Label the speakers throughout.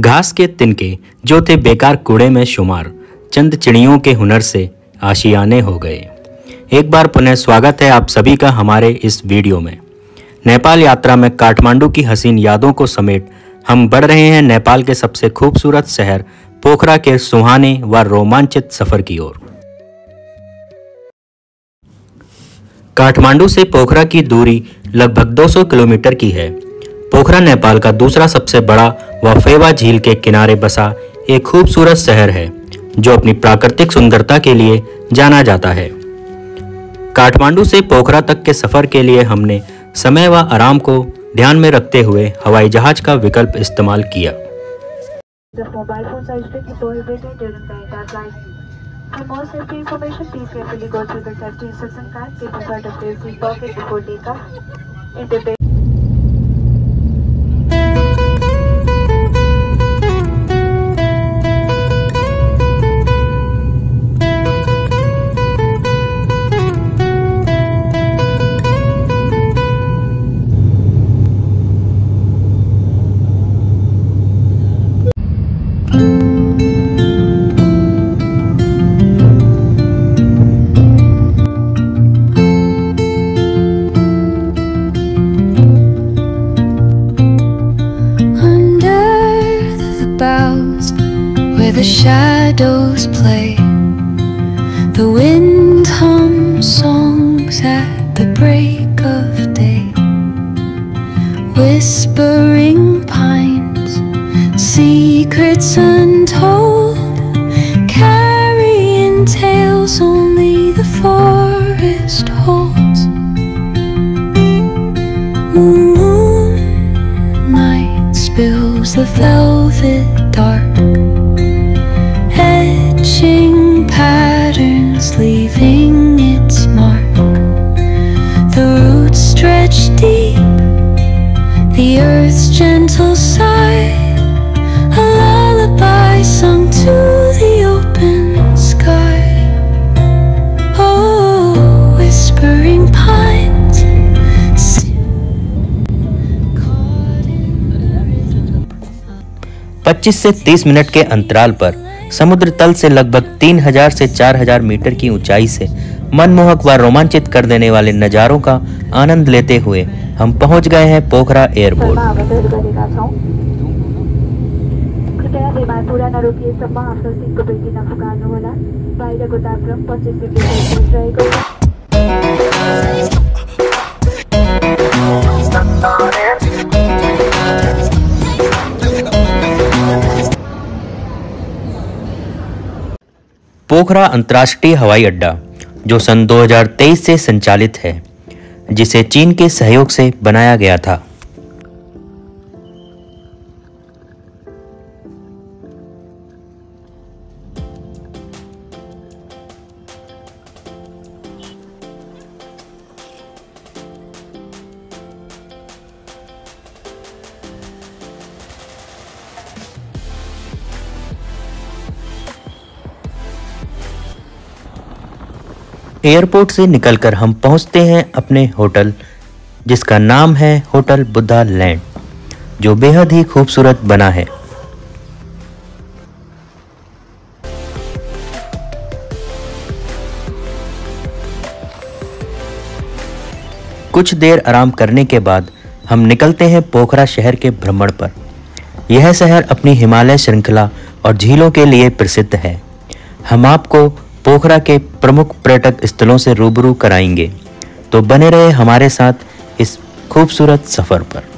Speaker 1: घास के तिनके जो थे बेकार कूड़े में शुमार, चंद चिड़ियों के हुनर से आशियाने हो गए। एक बार पुनः स्वागत है आप सभी का हमारे इस वीडियो में। नेपाल यात्रा में काठमांडू की हसीन यादों को समेट हम बढ़ रहे हैं नेपाल के सबसे खूबसूरत शहर पोखरा के सुहाने व रोमांचित सफर की ओर। काठमांडू से पोखरा की दूरी लगभग 200 किलोमीटर की है। पोखरा नेपाल का दूसरा सबसे बड़ा व फेवा झील के किनारे बसा एक खूबसूरत शहर है जो अपनी प्राकृतिक सुंदरता के लिए जाना जाता है। काठमांडू से पोखरा तक के सफर के लिए हमने समय व आराम को ध्यान में रखते हुए हवाई जहाज का विकल्प इस्तेमाल किया।
Speaker 2: For more safety information, please carefully go through the safety instruction card. Keep a sort of safety pocket before takeoff.
Speaker 3: Where the shadows play, the wind hums songs at the break of day. Whispering pines, secrets untold, carrying tales only the forest holds. Moonlight spills the velvet dark, etching patterns, leaving its mark. The roots stretch deep, the earth's gentle sigh, a lullaby sung to the open sky. Oh, whispering pines, caught in the rhythm.
Speaker 1: 25 से 30 minute के अंतराल पर समुद्र तल से लगभग 3000 से 4000 metre की ऊंचाई से मनमोहक व रोमांचित कर देने वाले नज़ारों का आनंद लेते हुए हम पहुंच गए हैं पोखरा एयरपोर्ट। पोखरा अंतर्राष्ट्रीय हवाई अड्डा जो सन 2023 से संचालित है, जिसे चीन के सहयोग से बनाया गया था। एयरपोर्ट से निकलकर हम पहुंचते हैं अपने होटल, जिसका नाम है होटल बुद्धा लैंड, जो बेहद ही खूबसूरत बना है। कुछ देर आराम करने के बाद हम निकलते हैं पोखरा शहर के भ्रमण पर। यह शहर अपनी हिमालय श्रृंखला और झीलों के लिए प्रसिद्ध है। हम आपको पोखरा के प्रमुख पर्यटक स्थलों से रूबरू कराएंगे, तो बने रहे हमारे साथ इस खूबसूरत सफर पर।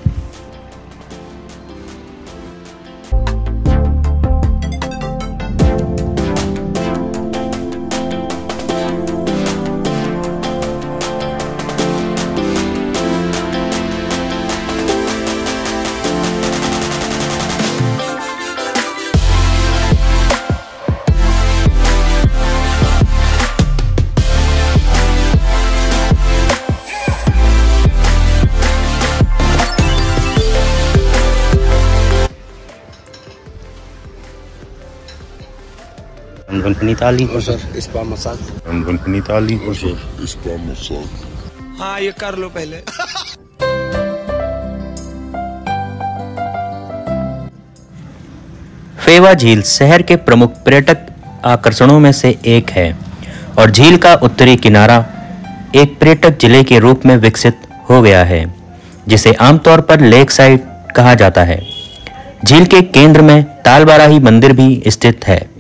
Speaker 1: Benvenitali
Speaker 4: sir, spa massage.
Speaker 5: Benvenitali
Speaker 4: sir, spa massage.
Speaker 6: हाँ ये कर लो पहले।
Speaker 1: फेवा झील शहर के प्रमुख पर्यटक आकर्षणों में से एक है और झील का उत्तरी किनारा एक पर्यटक जिले के रूप में विकसित हो गया है, जिसे आमतौर पर लेक साइड कहा जाता है। झील के केंद्र में तालबाराही मंदिर भी स्थित है।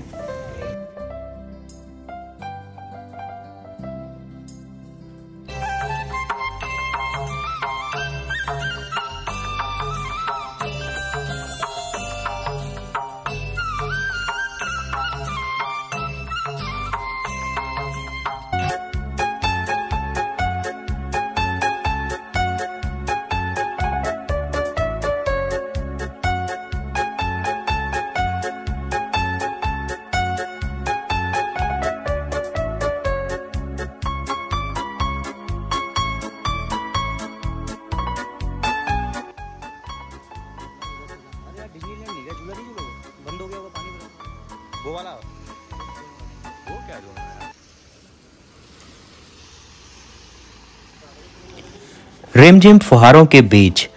Speaker 1: रिमझिम फुहारों के बीच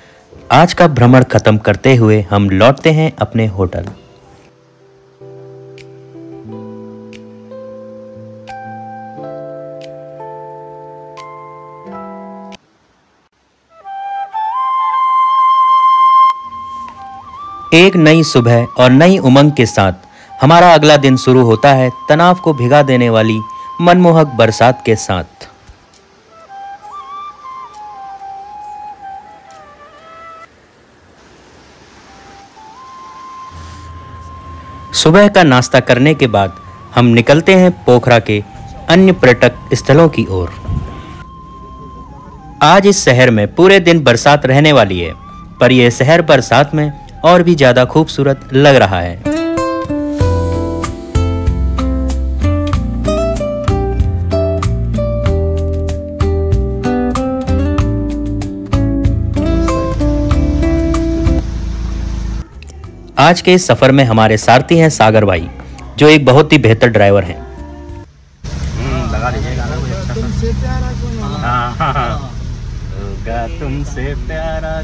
Speaker 1: आज का भ्रमण खत्म करते हुए हम लौटते हैं अपने होटल। एक नई सुबह और नई उमंग के साथ हमारा अगला दिन शुरू होता है तनाव को भिगा देने वाली मनमोहक बरसात के साथ। सुबह का नाश्ता करने के बाद हम निकलते हैं पोखरा के अन्य पर्यटक स्थलों की ओर। आज इस शहर में पूरे दिन बरसात रहने वाली है, पर यह शहर बरसात में और भी ज्यादा खूबसूरत लग रहा है। आज के इस सफर में हमारे सारथी हैं सागर भाई, जो एक बहुत ही बेहतर ड्राइवर हैं।
Speaker 5: लगा लीजिएगा ना कोई अच्छा तुमसे प्यारा होगा तुमसे प्यारा।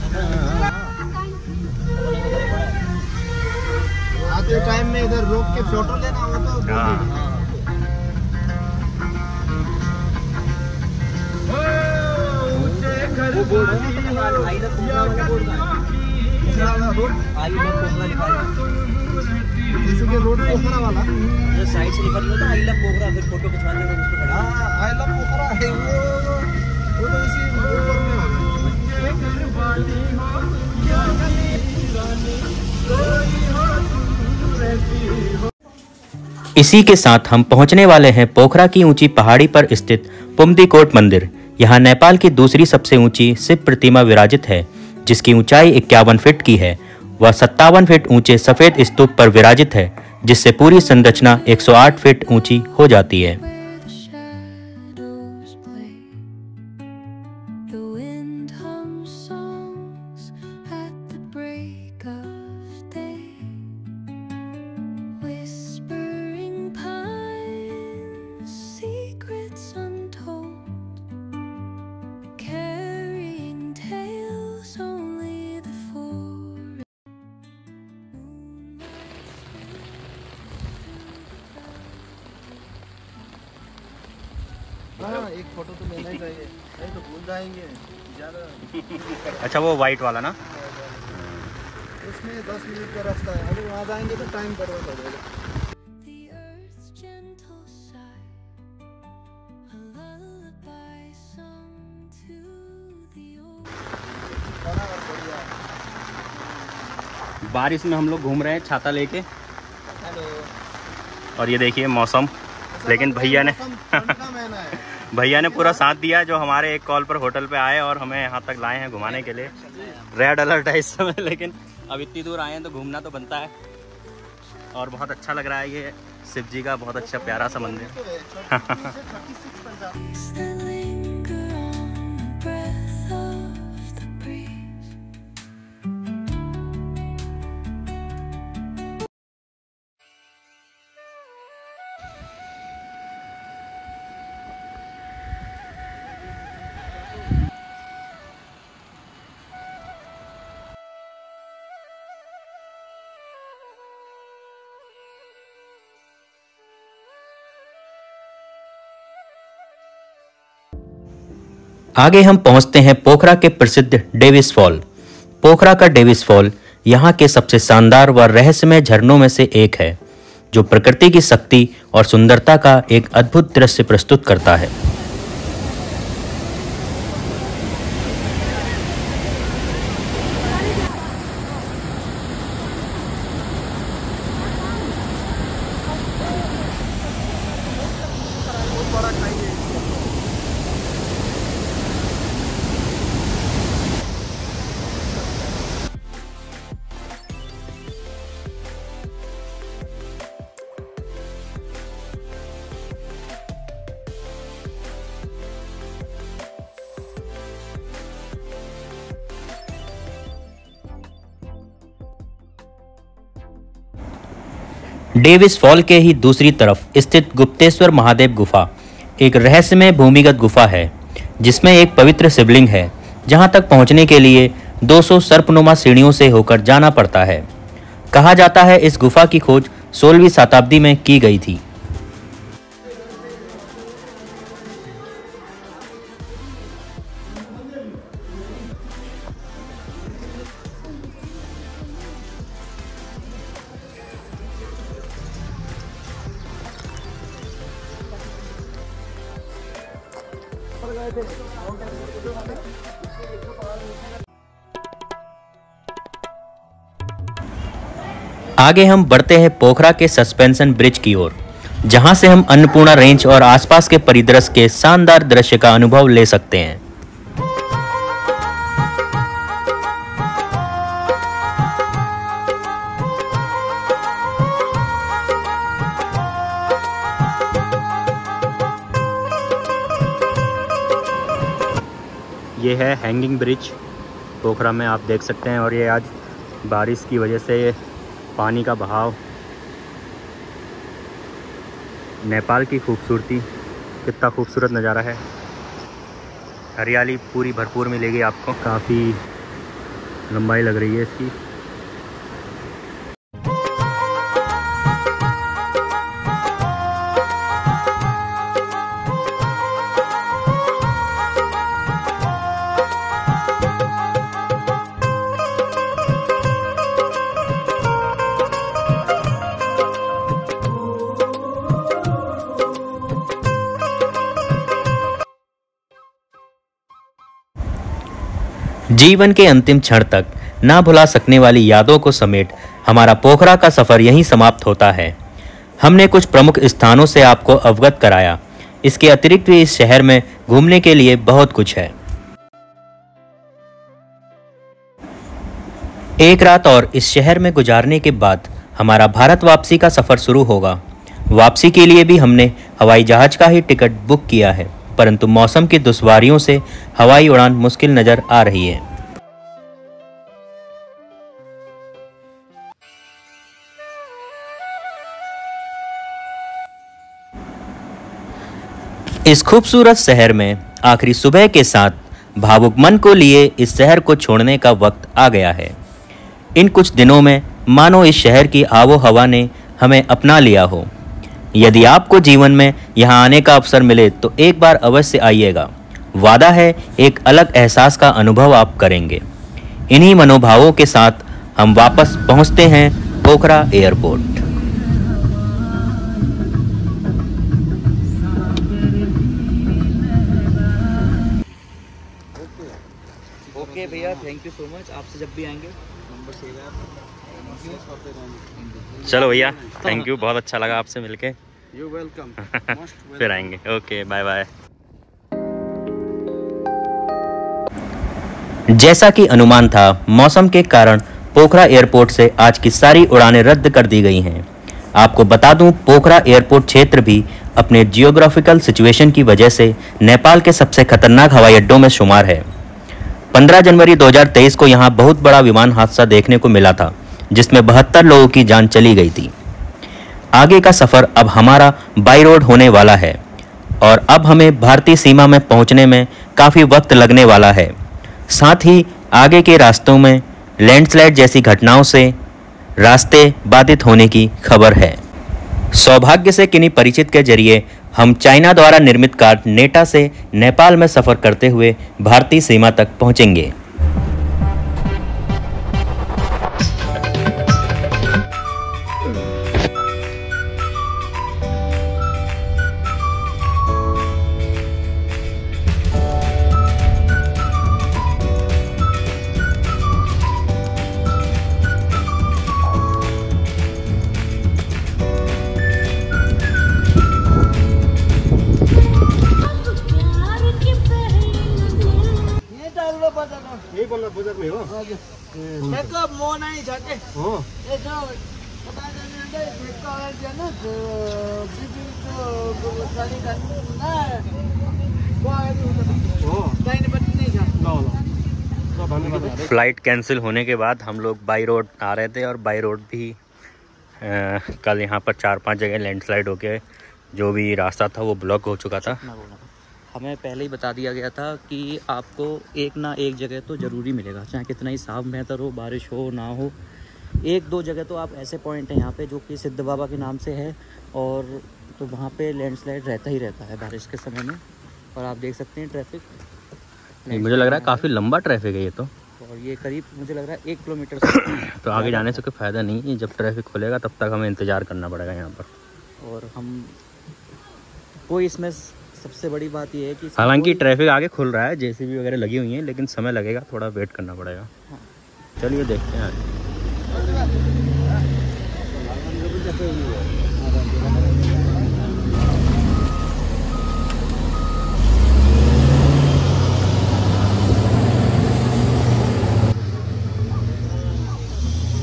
Speaker 5: आते टाइम में इधर रोक के फोटो लेना हो तो रोड पोखरा वाला जो साइड से निकल होता आई लव पोखरा, फिर फोटो खिंचवाते हैं उसको खड़ा। हां आई लव पोखरा है वो तो इसी ऊपर में है।
Speaker 1: इसी के साथ हम पहुंचने वाले हैं पोखरा की ऊंची पहाड़ी पर स्थित पुमदीकोट मंदिर। यहाँ नेपाल की दूसरी सबसे ऊंची शिव प्रतिमा विराजित है, जिसकी ऊंचाई 51 फीट की है। वह 57 फीट ऊंचे सफेद स्तूप पर विराजित है, जिससे पूरी संरचना 108 फीट ऊंची हो जाती है।
Speaker 5: हाँ, एक फोटो तो लेना ही चाहिए, नहीं तो भूल जाएंगे ज़्यादा।
Speaker 1: अच्छा, वो वाइट वाला ना?
Speaker 5: उसमें 10 मिनट का रास्ता है, अभी वहाँ जाएंगे तो टाइम बर्बाद हो जाएगा।
Speaker 1: बारिश में हम लोग घूम रहे हैं छाता लेके। और ये देखिए मौसम, लेकिन भैया ने पूरा साथ दिया, जो हमारे एक कॉल पर होटल पे आए और हमें यहाँ तक लाए हैं घुमाने के लिए। रेड अलर्ट है इस समय, लेकिन अब इतनी दूर आए हैं तो घूमना तो बनता है। और बहुत अच्छा लग रहा है, ये शिव जी का बहुत अच्छा प्यारा सा मंदिर। आगे हम पहुंचते हैं पोखरा के प्रसिद्ध डेविस फॉल। पोखरा का डेविस फॉल यहाँ के सबसे शानदार व रहस्यमय झरनों में से एक है, जो प्रकृति की शक्ति और सुंदरता का एक अद्भुत दृश्य प्रस्तुत करता है। डेविस फॉल के ही दूसरी तरफ स्थित गुप्तेश्वर महादेव गुफा एक रहस्यमय भूमिगत गुफा है, जिसमें एक पवित्र शिवलिंग है, जहां तक पहुंचने के लिए 200 सर्पनुमा सीढ़ियों से होकर जाना पड़ता है। कहा जाता है इस गुफा की खोज 16वीं शताब्दी में की गई थी। आगे हम बढ़ते हैं पोखरा के सस्पेंशन ब्रिज की ओर, जहां से हम अन्नपूर्णा रेंज और आसपास के परिदृश्य के शानदार दृश्य का अनुभव ले सकते हैं। ये है हैंगिंग ब्रिज पोखरा में, आप देख सकते हैं। और ये आज बारिश की वजह से पानी का बहाव, नेपाल की खूबसूरती, कितना खूबसूरत नज़ारा है। हरियाली पूरी भरपूर मिलेगी आपको, काफ़ी लंबाई लग रही है इसकी। जीवन के अंतिम क्षण तक ना भुला सकने वाली यादों को समेट हमारा पोखरा का सफ़र यहीं समाप्त होता है। हमने कुछ प्रमुख स्थानों से आपको अवगत कराया। इसके अतिरिक्त भी इस शहर में घूमने के लिए बहुत कुछ है। एक रात और इस शहर में गुजारने के बाद हमारा भारत वापसी का सफ़र शुरू होगा। वापसी के लिए भी हमने हवाई जहाज़ का ही टिकट बुक किया है, परंतु मौसम की दुश्वारियों से हवाई उड़ान मुश्किल नज़र आ रही है। इस खूबसूरत शहर में आखिरी सुबह के साथ भावुक मन को लिए इस शहर को छोड़ने का वक्त आ गया है। इन कुछ दिनों में मानो इस शहर की आबो हवा ने हमें अपना लिया हो। यदि आपको जीवन में यहाँ आने का अवसर मिले तो एक बार अवश्य आइएगा। वादा है एक अलग एहसास का अनुभव आप करेंगे। इन्हीं मनोभावों के साथ हम वापस पहुँचते हैं पोखरा एयरपोर्ट।
Speaker 5: ओके भैया, थैंक यू सो मच। आपसे जब भी आएंगे नंबर सेव है।
Speaker 1: चलो भैया, थैंक यू, बहुत अच्छा लगा आपसे मिलके।
Speaker 5: You welcome.
Speaker 1: फिर आएंगे। Okay, bye bye. जैसा कि अनुमान था, मौसम के कारण पोखरा एयरपोर्ट से आज की सारी उड़ानें रद्द कर दी गई हैं। आपको बता दूं, पोखरा एयरपोर्ट क्षेत्र भी अपने जियोग्राफिकल सिचुएशन की वजह से नेपाल के सबसे खतरनाक हवाई अड्डों में शुमार है। 15 जनवरी 2023 को यहाँ बहुत बड़ा विमान हादसा देखने को मिला था, जिसमें 72 लोगों की जान चली गई थी। आगे का सफ़र अब हमारा बाई रोड होने वाला है और अब हमें भारतीय सीमा में पहुँचने में काफ़ी वक्त लगने वाला है। साथ ही आगे के रास्तों में लैंडस्लाइड जैसी घटनाओं से रास्ते बाधित होने की खबर है। सौभाग्य से किन्हीं परिचित के जरिए हम चाइना द्वारा निर्मित कार नेटा से नेपाल में सफर करते हुए भारतीय सीमा तक पहुंचेंगे।
Speaker 5: यही बोलना बजार में हो
Speaker 7: म नहीं झटे
Speaker 5: हो
Speaker 7: यसो पता जाने भेटको अगाडि जानु बिजुलीको गाडी
Speaker 5: हो
Speaker 7: दाहिनेपट्टि नै छ।
Speaker 5: ल धन्यवाद।
Speaker 1: फ्लाइट कैंसिल होने के बाद हम लोग बाई रोड आ रहे थे और बाई रोड भी कल यहाँ पर 4-5 जगह लैंडस्लाइड होके जो भी रास्ता था वो ब्लॉक हो चुका था।
Speaker 8: हमें पहले ही बता दिया गया था कि आपको एक ना एक जगह तो ज़रूरी मिलेगा, चाहे कितना ही साफ बेहतर हो, बारिश हो ना हो। 1-2 जगह तो आप ऐसे पॉइंट हैं यहाँ पे जो कि सिद्ध बाबा के नाम से है, और तो वहाँ पे लैंडस्लाइड रहता ही रहता है बारिश के समय में। और आप देख सकते हैं ट्रैफिक,
Speaker 1: मुझे लग रहा है काफ़ी लंबा ट्रैफिक है ये तो,
Speaker 8: और ये करीब मुझे लग रहा है 1 किलोमीटर से
Speaker 1: तो आगे जाने से कोई फ़ायदा नहीं है। जब ट्रैफिक खुलेगा तब तक हमें इंतज़ार करना पड़ेगा यहाँ पर।
Speaker 8: और हम कोई इसमें सबसे बड़ी बात ये है कि
Speaker 1: हालांकि ट्रैफिक आगे खुल रहा है, जेसीबी वगैरह लगी हुई हैं, लेकिन समय लगेगा, थोड़ा वेट करना पड़ेगा। चलिए देखते हैं आगे।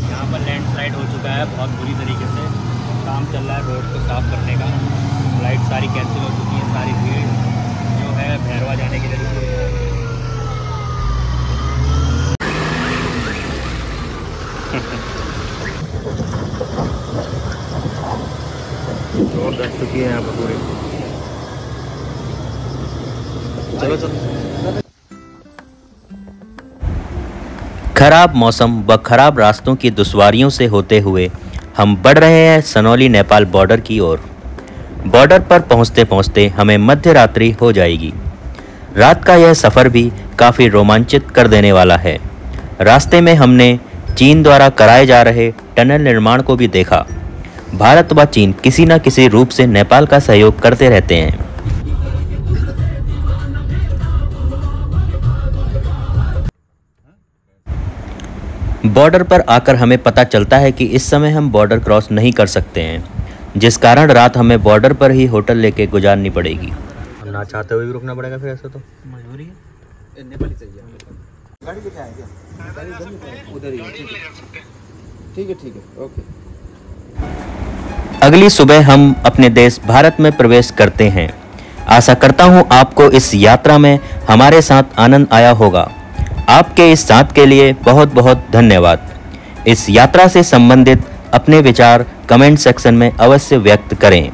Speaker 1: यहाँ पर लैंडस्लाइड हो चुका है बहुत बुरी तरीके से, काम चल रहा है रोड को साफ करने का। फ्लाइट सारी कैंसिल हो चुकी है, सारी भीड़ जो है भैरवा जाने के लिए रुकी हुई है। रोड दस चुकी है यहाँ पर पूरी। चलो चलो। खराब मौसम व खराब रास्तों की दुश्वारियों से होते हुए हम बढ़ रहे हैं सनौली नेपाल बॉर्डर की ओर। बॉर्डर पर पहुंचते पहुंचते हमें मध्य रात्रि हो जाएगी। रात का यह सफ़र भी काफ़ी रोमांचित कर देने वाला है। रास्ते में हमने चीन द्वारा कराए जा रहे टनल निर्माण को भी देखा। भारत व चीन किसी न किसी रूप से नेपाल का सहयोग करते रहते हैं। बॉर्डर पर आकर हमें पता चलता है कि इस समय हम बॉर्डर क्रॉस नहीं कर सकते हैं, जिस कारण रात हमें बॉर्डर पर ही होटल लेके गुजारनी पड़ेगी। हम ना चाहते हुए भी रुकना पड़ेगा फिर, ऐसा तो
Speaker 8: मजबूरी है।
Speaker 5: नेपाली चाहिए गाड़ी लेके आए क्या? उधर ही ठीक है ओके।
Speaker 1: अगली सुबह हम अपने देश भारत में प्रवेश करते हैं। आशा करता हूँ आपको इस यात्रा में हमारे साथ आनंद आया होगा। आपके इस साथ के लिए बहुत बहुत धन्यवाद। इस यात्रा से संबंधित अपने विचार कमेंट सेक्शन में अवश्य व्यक्त करें।